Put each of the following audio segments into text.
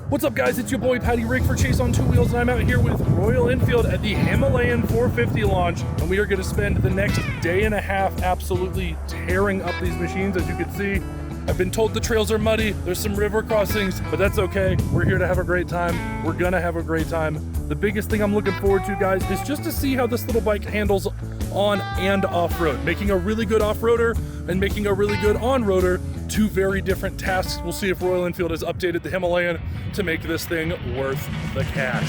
What's up, guys? It's your boy Patty Rick for Chaseontwowheels, and I'm out here with Royal Enfield at the Himalayan 450 launch, and we are going to spend the next day and a half absolutely tearing up these machines. As you can see, I've been told the trails are muddy, there's some river crossings, but that's okay. We're here to have a great time. We're gonna have a great time. The biggest thing I'm looking forward to, guys, is just to see how this little bike handles on and off-road. Making a really good off-roader and making a really good on-roader, two very different tasks. We'll see if Royal Enfield has updated the Himalayan to make this thing worth the cash.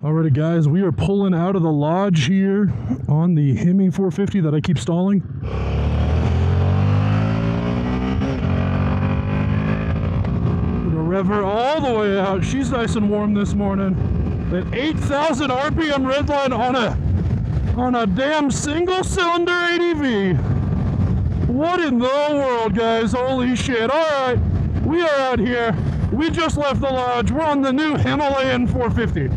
Alrighty, guys, we are pulling out of the lodge here on the Hemi 450 that I keep stalling. Gonna rev her all the way out. She's nice and warm this morning. At 8,000 RPM redline on a damn single cylinder ADV. What in the world, guys? Holy shit. Alright, we are out here. We just left the lodge. We're on the new Himalayan 450.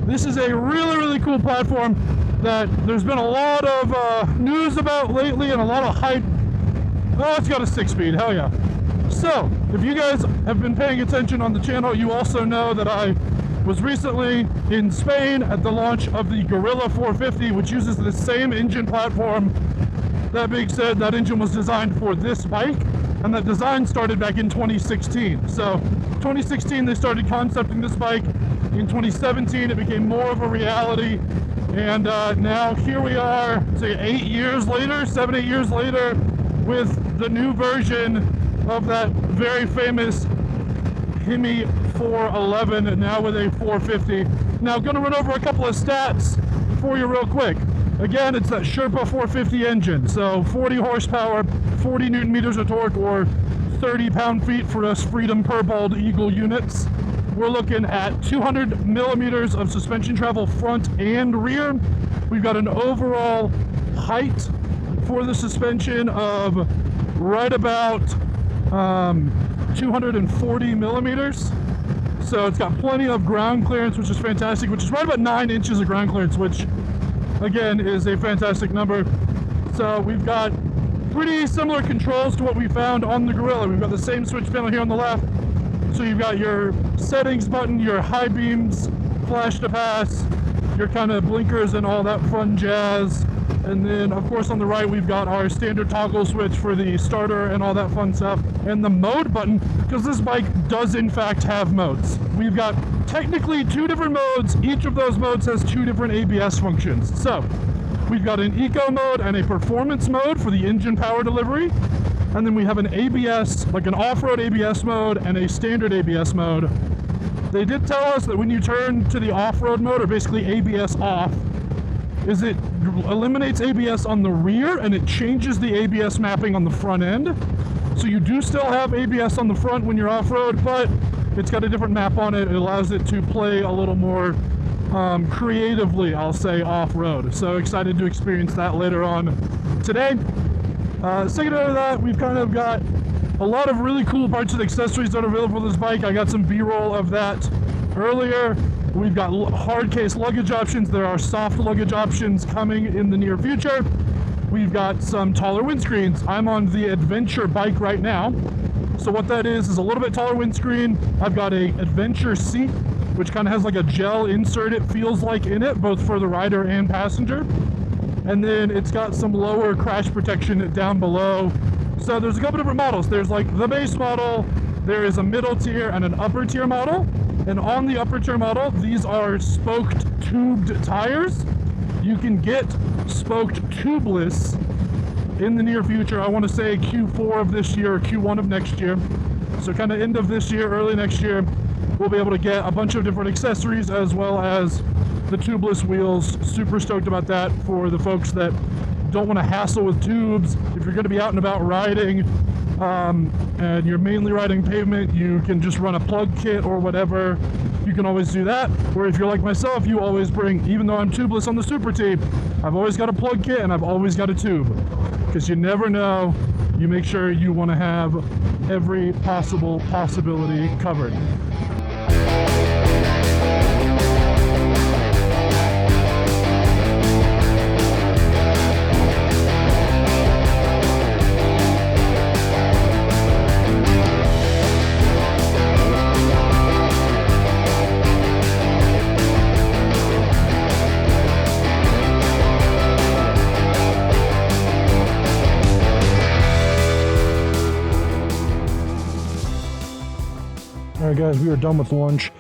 This is a really cool platform that there's been a lot of news about lately and a lot of hype. Oh, it's got a 6-speed, hell yeah. So, if you guys have been paying attention on the channel, you also know that I was recently in Spain at the launch of the Gorilla 450, which uses the same engine platform. That being said, that engine was designed for this bike, and that design started back in 2016. So, 2016 they started concepting this bike. In 2017, it became more of a reality, and now here we are, say 8 years later, 7-8 years later, with the new version of that very famous Hemi 411, and now with a 450. Now, I'm going to run over a couple of stats for you real quick. Again, it's that Sherpa 450 engine, so 40 horsepower, 40 newton meters of torque, or 30 pound-feet for us Freedom Purple Eagle units. We're looking at 200 millimeters of suspension travel front and rear. We've got an overall height for the suspension of right about 240 millimeters. So it's got plenty of ground clearance, which is fantastic, which is right about 9 inches of ground clearance, which again is a fantastic number. So we've got pretty similar controls to what we found on the Gorilla. We've got the same switch panel here on the left. So you've got your settings button, your high beams, flash to pass, your kind of blinkers and all that fun jazz. And then of course on the right we've got our standard toggle switch for the starter and all that fun stuff. And the mode button, because this bike does in fact have modes. We've got technically 2 different modes. Each of those modes has 2 different ABS functions. So we've got an eco mode and a performance mode for the engine power delivery. And then we have an ABS, like an off-road ABS mode and a standard ABS mode. They did tell us that when you turn to the off-road mode, or basically ABS off, is it eliminates ABS on the rear and it changes the ABS mapping on the front end. So you do still have ABS on the front when you're off-road, but it's got a different map on it. It allows it to play a little more creatively, I'll say, off-road. So excited to experience that later on today. Secondary to that, we've kind of got a lot of really cool parts and accessories that are available for this bike. I got some B-roll of that earlier. We've got hard case luggage options. There are soft luggage options coming in the near future. We've got some taller windscreens. I'm on the Adventure bike right now. So what that is a little bit taller windscreen. I've got a Adventure seat, which kind of has like a gel insert, it feels like, in it, both for the rider and passenger. And then it's got some lower crash protection down below. So there's a couple different models. There's like the base model, there is a middle tier and an upper tier model. And on the upper tier model, these are spoked tubed tires. You can get spoked tubeless in the near future. I want to say Q4 of this year or Q1 of next year. So kind of end of this year, early next year, we'll be able to get a bunch of different accessories as well as the tubeless wheels. Super stoked about that for the folks that don't want to hassle with tubes. If you're going to be out and about riding, and you're mainly riding pavement, you can just run a plug kit or whatever. You can always do that. Or if you're like myself, you always bring, even though I'm tubeless on the Super T, I've always got a plug kit and I've always got a tube, because you never know. You make sure you want to have every possibility covered. Alright guys, we are done with lunch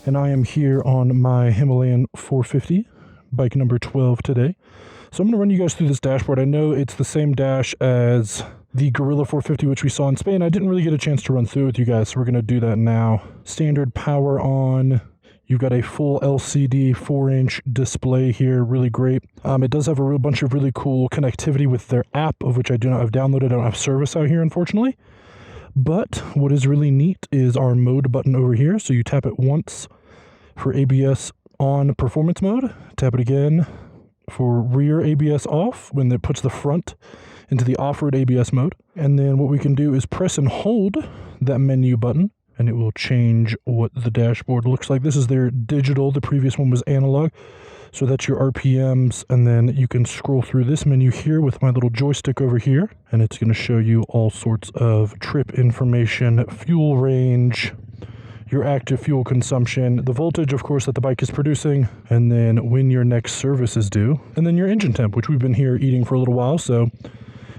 and I am here on my Himalayan 450, bike number 12 today. So I'm going to run you guys through this dashboard. I know it's the same dash as the Gorilla 450 which we saw in Spain. I didn't really get a chance to run through with you guys, so we're going to do that now. Standard power on. You've got a full LCD 4-inch display here, really great. It does have a real bunch of really cool connectivity with their app, of which I do not have downloaded. I don't have service out here, unfortunately. But what is really neat is our mode button over here. So you tap it once for ABS on performance mode, tap it again for rear ABS off when it puts the front into the off-road ABS mode. And then what we can do is press and hold that menu button and it will change what the dashboard looks like. This is their digital, the previous one was analog. So that's your RPMs, and then you can scroll through this menu here with my little joystick over here, and it's going to show you all sorts of trip information, fuel range, your active fuel consumption, the voltage, of course, that the bike is producing, and then when your next service is due, and then your engine temp, which we've been here eating for a little while, so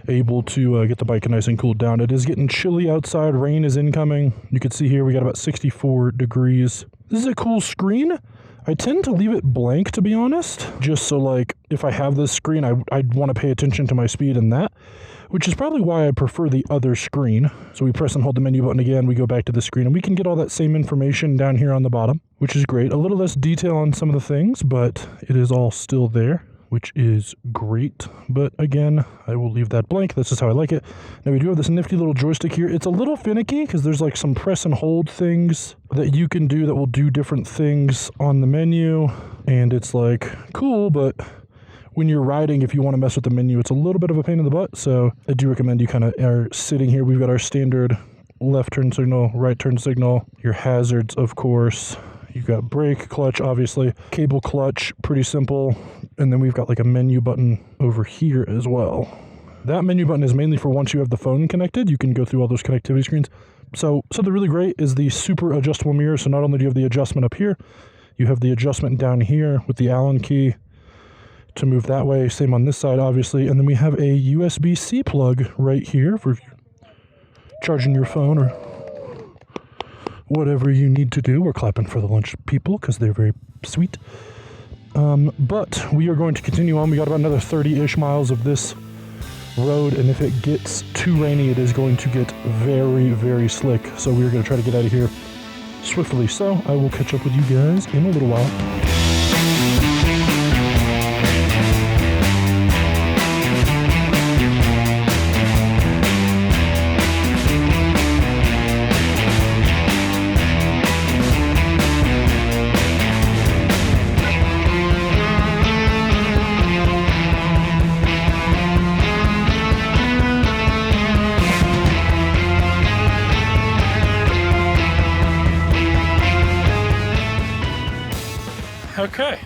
able to get the bike nice and cooled down. It is getting chilly outside. Rain is incoming. You can see here we got about 64 degrees. This is a cool screen. I tend to leave it blank, to be honest, just so like if I have this screen, I'd want to pay attention to my speed and that, which is probably why I prefer the other screen. So we press and hold the menu button again, we go back to the screen, and we can get all that same information down here on the bottom, which is great. A little less detail on some of the things, but it is all still there, which is great. But again, I will leave that blank. This is how I like it. Now we do have this nifty little joystick here. It's a little finicky because there's like some press and hold things that you can do that will do different things on the menu. And it's like cool, but when you're riding, if you want to mess with the menu, it's a little bit of a pain in the butt. So I do recommend you kind of are sitting here. We've got our standard left turn signal, right turn signal, your hazards, of course. You've got brake, clutch, obviously, cable clutch, pretty simple. And then we've got like a menu button over here as well. That menu button is mainly for once you have the phone connected, you can go through all those connectivity screens. So something really great is the super adjustable mirror. So not only do you have the adjustment up here, you have the adjustment down here with the Allen key to move that way. Same on this side, obviously. And then we have a USB-C plug right here for charging your phone or whatever you need to do. We're clapping for the lunch people because they're very sweet. But we are going to continue on. We got about another 30-ish miles of this road, and if it gets too rainy, it is going to get very, very slick. So we're going to try to get out of here swiftly. So I will catch up with you guys in a little while. Okay,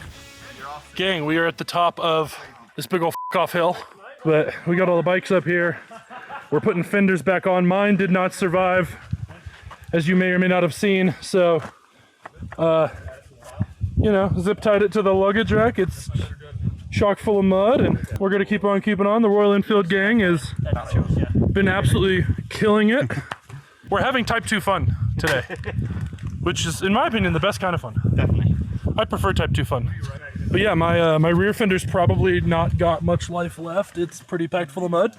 gang, we are at the top of this big old off hill, but we got all the bikes up here. We're putting fenders back on. Mine did not survive, as you may or may not have seen. So, you know, zip tied it to the luggage rack. It's chock full of mud, and we're gonna keep on keeping on. The Royal Enfield gang has been absolutely killing it. We're having type 2 fun today, which is, in my opinion, the best kind of fun. Definitely. I prefer type 2 fun. But yeah, my rear fender's probably not got much life left. It's pretty packed full of mud.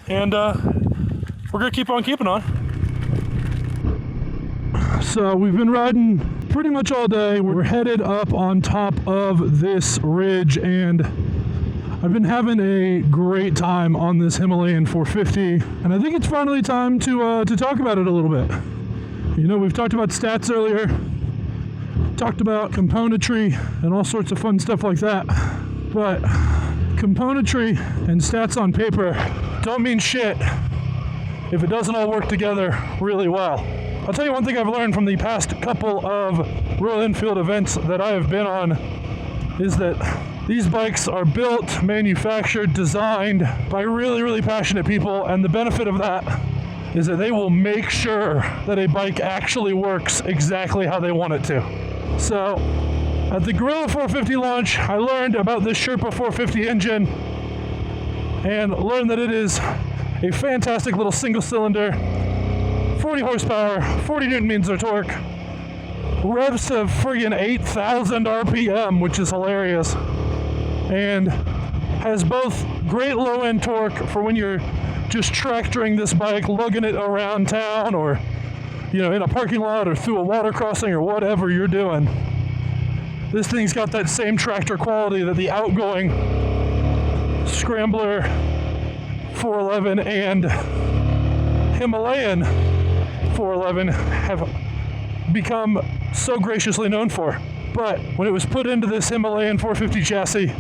And we're gonna keep on keeping on. So we've been riding pretty much all day. We're headed up on top of this ridge, and I've been having a great time on this Himalayan 450, and I think it's finally time to talk about it a little bit. You know, we've talked about stats earlier, talked about componentry and all sorts of fun stuff like that, but componentry and stats on paper don't mean shit if it doesn't all work together really well. I'll tell you one thing I've learned from the past couple of Royal Enfield events that I have been on is that these bikes are built, manufactured, designed by really, really passionate people, and the benefit of that is that they will make sure that a bike actually works exactly how they want it to. So, at the Gorilla 450 launch, I learned about this Sherpa 450 engine and learned that it is a fantastic little single cylinder, 40 horsepower, 40 newton meters of torque, revs of friggin' 8,000 RPM, which is hilarious, and has both great low-end torque for when you're just tractoring this bike, lugging it around town, or you know, in a parking lot or through a water crossing or whatever you're doing. This thing's got that same tractor quality that the outgoing Scrambler 411 and Himalayan 411 have become so graciously known for. But when it was put into this Himalayan 450 chassis,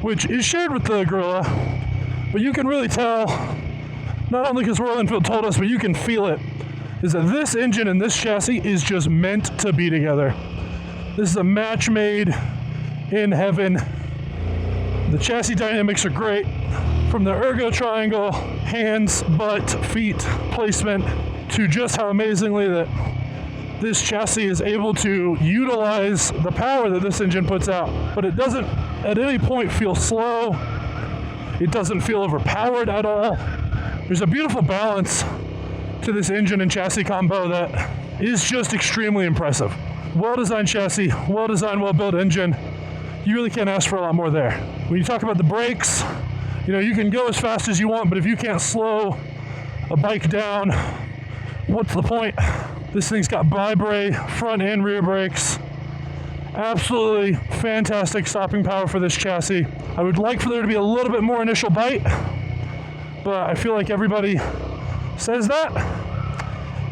which is shared with the Gorilla, but you can really tell, not only because Royal Enfield told us, but you can feel it, is that this engine and this chassis is just meant to be together. This is a match made in heaven. The chassis dynamics are great, from the ergo triangle, hands, butt, feet placement, to just how amazingly that this chassis is able to utilize the power that this engine puts out, but it doesn't at any point feel slow. It doesn't feel overpowered at all. There's a beautiful balance to this engine and chassis combo that is just extremely impressive. Well-designed chassis, well-designed, well-built engine. You really can't ask for a lot more there. When you talk about the brakes, you know, you can go as fast as you want, but if you can't slow a bike down, what's the point? This thing's got bi-brake front and rear brakes. Absolutely fantastic stopping power for this chassis. I would like for there to be a little bit more initial bite, but I feel like everybody says that.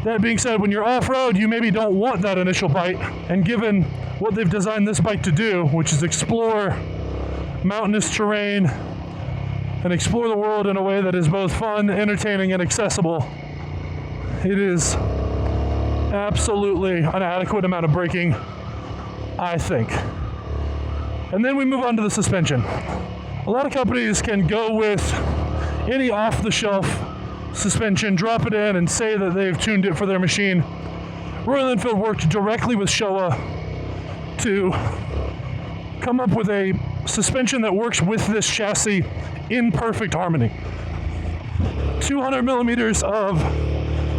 That being said, when you're off-road, you maybe don't want that initial bite, and given what they've designed this bike to do, which is explore mountainous terrain and explore the world in a way that is both fun, entertaining, and accessible, it is absolutely an adequate amount of braking, I think. And then we move on to the suspension. A lot of companies can go with any off-the-shelf suspension, drop it in, and say that they've tuned it for their machine. Royal Enfield worked directly with Showa to come up with a suspension that works with this chassis in perfect harmony. 200 millimeters of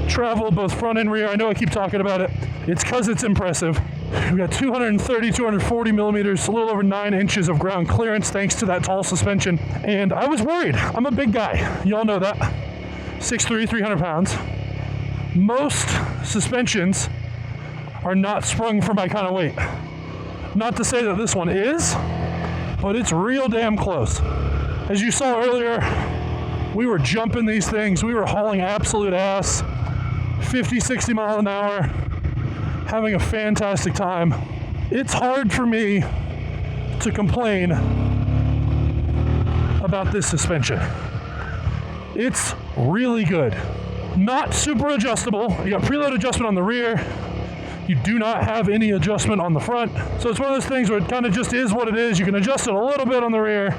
travel, both front and rear. I know I keep talking about it. It's because it's impressive. We got 230, 240 millimeters, a little over 9 inches of ground clearance thanks to that tall suspension. And I was worried. I'm a big guy. Y'all know that. 6'3", 300 pounds. Most suspensions are not sprung for my kind of weight. Not to say that this one is, but it's real damn close. As you saw earlier, we were jumping these things. We were hauling absolute ass, 50, 60 miles an hour, having a fantastic time. It's hard for me to complain about this suspension. It's really good. Not super adjustable. You got preload adjustment on the rear. You do not have any adjustment on the front. So it's one of those things where it kind of just is what it is. You can adjust it a little bit on the rear,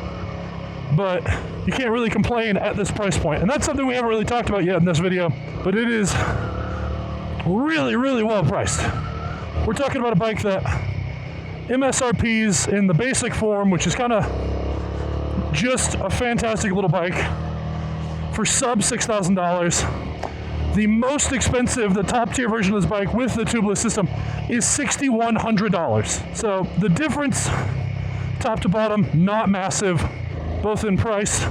but you can't really complain at this price point. And that's something we haven't really talked about yet in this video, but it is really, really well priced. We're talking about a bike that MSRP's in the basic form, which is kind of just a fantastic little bike, for sub $6,000. The most expensive, the top tier version of this bike with the tubeless system is $6,100. So the difference, top to bottom, not massive, both in price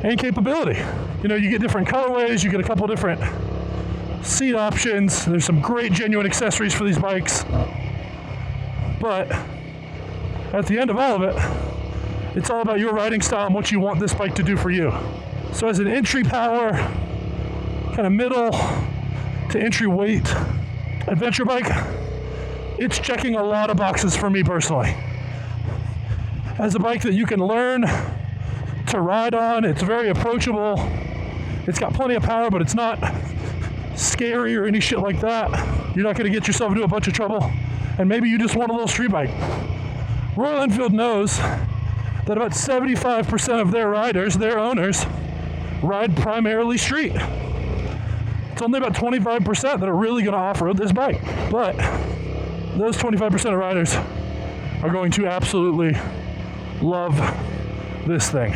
and capability. You know, you get different colorways, you get a couple different seat options. There's some great genuine accessories for these bikes. But at the end of all of it, It's all about your riding style and what you want this bike to do for you. So as an entry power, kind of middle to entry weight adventure bike, it's checking a lot of boxes for me personally. As a bike that you can learn to ride on, it's very approachable. It's got plenty of power, but it's not scary or any shit like that. You're not gonna get yourself into a bunch of trouble. And maybe you just want a little street bike. Royal Enfield knows that about 75% of their riders, their owners, ride primarily street. It's only about 25% that are really gonna off-road this bike. But those 25% of riders are going to absolutely love this thing.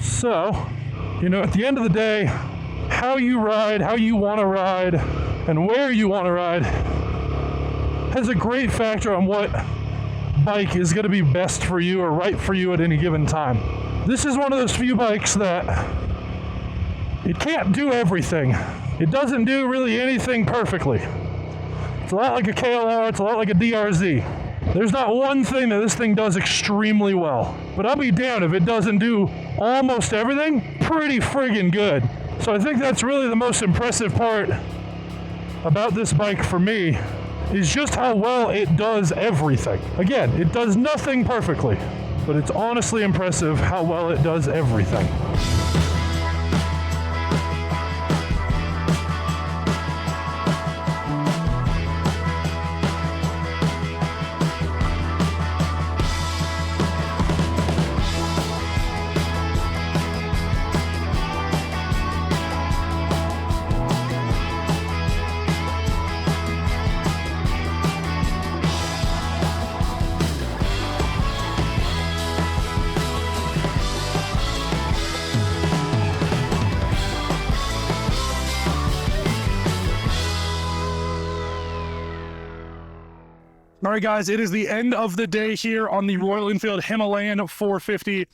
So, at the end of the day, how you ride, how you want to ride, and where you want to ride has a great factor on what bike is going to be best for you or right for you at any given time. This is one of those few bikes that it can't do everything. It doesn't do really anything perfectly. It's a lot like a KLR, it's a lot like a DRZ. There's not one thing that this thing does extremely well, but I'll be damned if it doesn't do almost everything pretty friggin' good. So I think that's really the most impressive part about this bike for me, is just how well it does everything. Again, it does nothing perfectly, but it's honestly impressive how well it does everything. All right, guys, it is the end of the day here on the Royal Enfield Himalayan 450.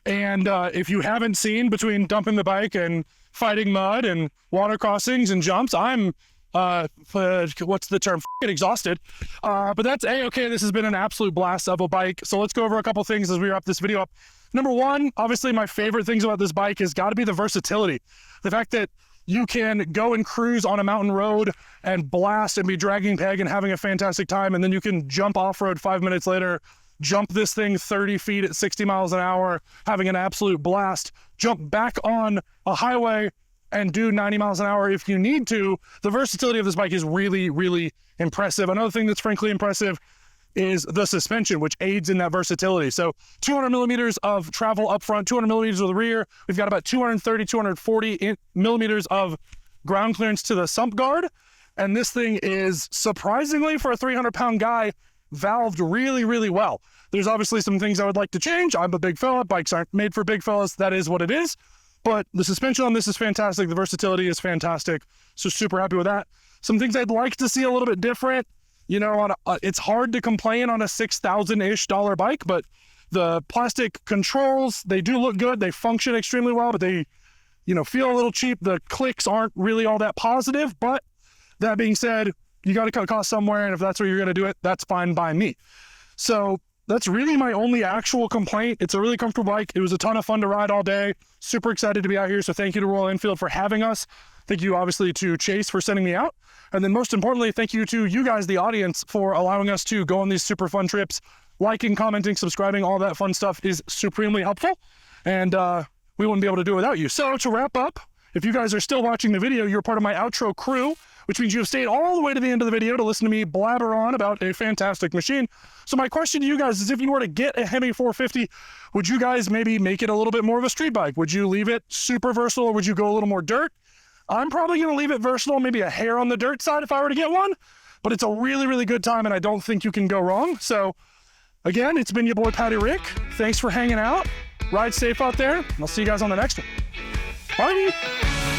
And if you haven't seen, between dumping the bike and fighting mud and water crossings and jumps, I'm, what's the term, exhausted. But that's A-okay. This has been an absolute blast of a bike. So let's go over a couple things as we wrap this video up. Number one, obviously my favorite things about this bike has got to be the versatility. The fact that you can go and cruise on a mountain road and blast and be dragging peg and having a fantastic time, and then you can jump off-road 5 minutes later, jump this thing 30 feet at 60 miles an hour, having an absolute blast, jump back on a highway and do 90 miles an hour if you need to. The versatility of this bike is really, really impressive. Another thing that's frankly impressive is the suspension, which aids in that versatility. So 200 millimeters of travel up front, 200 millimeters of the rear. We've got about 230, 240 millimeters of ground clearance to the sump guard. And this thing is, surprisingly for a 300-pound guy, valved really, really well. There's obviously some things I would like to change. I'm a big fella. Bikes aren't made for big fellas. That is what it is. But the suspension on this is fantastic. The versatility is fantastic. So super happy with that. Some things I'd like to see a little bit different. It's hard to complain on a $6,000-ish bike, but the plastic controls, they do look good. They function extremely well, but they, feel a little cheap. The clicks aren't really all that positive, but that being said, you got to cut costs somewhere, and if that's where you're going to do it, that's fine by me. So that's really my only actual complaint. It's a really comfortable bike. It was a ton of fun to ride all day. Super excited to be out here. So thank you to Royal Enfield for having us. Thank you, obviously, to Chase for sending me out. And then most importantly, thank you to you guys, the audience, for allowing us to go on these super fun trips. Liking, commenting, subscribing, all that fun stuff is supremely helpful. And we wouldn't be able to do it without you. So to wrap up, if you guys are still watching the video, you're part of my outro crew, which means you have stayed all the way to the end of the video to listen to me blabber on about a fantastic machine. So my question to you guys is, if you were to get a Hemi 450, would you guys maybe make it a little bit more of a street bike? Would you leave it super versatile, or would you go a little more dirt? I'm probably going to leave it versatile, maybe a hair on the dirt side if I were to get one, but it's a really, really good time, and I don't think you can go wrong. So again, it's been your boy, Patty Rick. Thanks for hanging out. Ride safe out there. I'll see you guys on the next one. Bye.